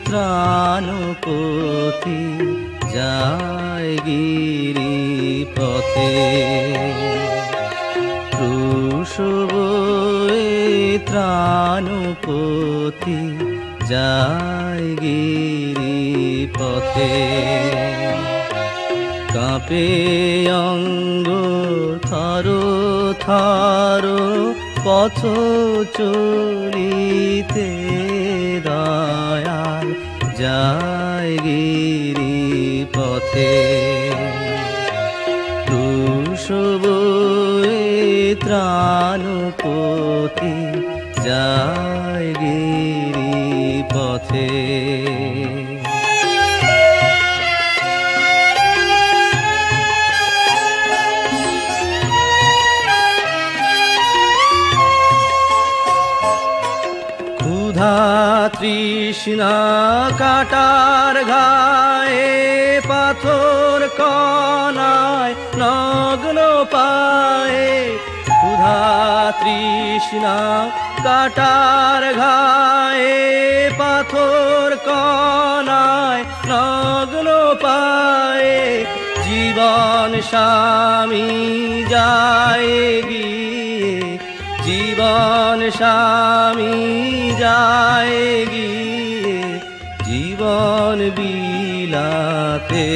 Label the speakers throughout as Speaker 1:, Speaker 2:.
Speaker 1: ত্রাণপতি যায় গিরি পথে, ত্রাণপতি যায় গিরি পথে। কাঁপে অঙ্গ থর থর পথ চলিতে, দয়াল যায় গিরি পথে। ত্রাণপতি যায় গিরি পথে। ক্ষুধা তৃষ্ণা কাটার ঘায়ে, পাথর কণায় নগ্ন পায়ে। ক্ষুধা তৃষ্ণা কাটার ঘায়ে, পাথর কণায় নগ্ন পায়ে। জীবন স্বামী যায় গিয়ে, জীবন স্বামী যায় গিয়ে, জীবন বিলাতে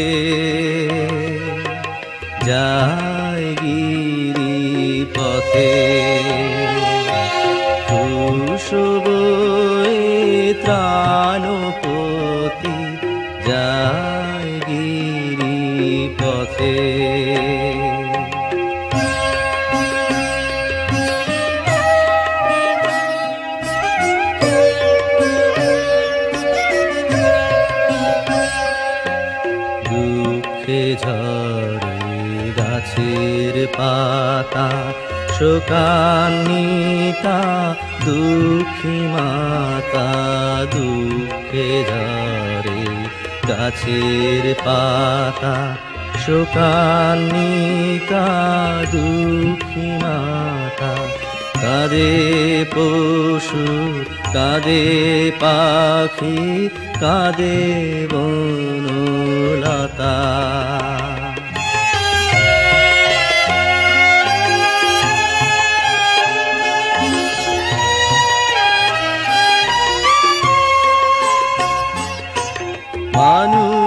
Speaker 1: যায় গিরি পথে। ত্রাণপতি যায় গিরি পথে। দুঃখে ঝরে গাছের পাতা, শোকান্বিতা দুঃখী মাতা। দুঃখে ঝরে গাছের পাতা, শোকান্বিতা দুঃখী মাতা। কাঁদে পশু কাঁদে পাখি, কাঁদে বনলতা।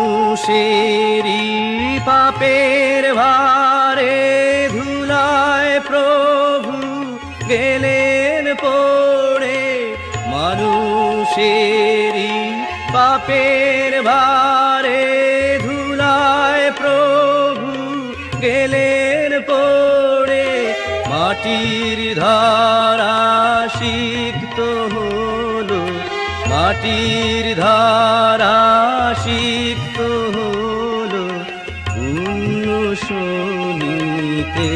Speaker 1: মানুষেরই পাপের ভারে, ধুলায় প্রভু গেলেন পড়ে। মানুষেরই পাপের ভারে, ধুলায় প্রভু গেলেন পড়ে। মাটির ধারা সিক্ত হলো, মাটির ধারা সিক্ত হলো, পুণ্য শোনিতে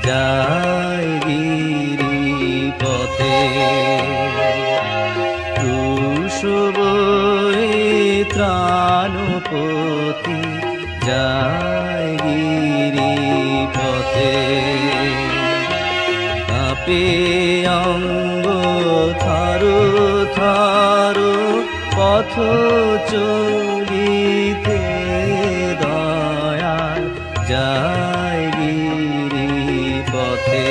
Speaker 1: যায় গিরি পথে। ত্রাণপতি যায় গিরি পথে। কাঁপে অঙ্গ থর থর পথ চলিতে, দয়াল যায় গিরি পথে।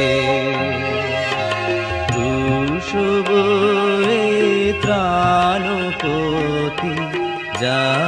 Speaker 1: ত্রাণপতি যায়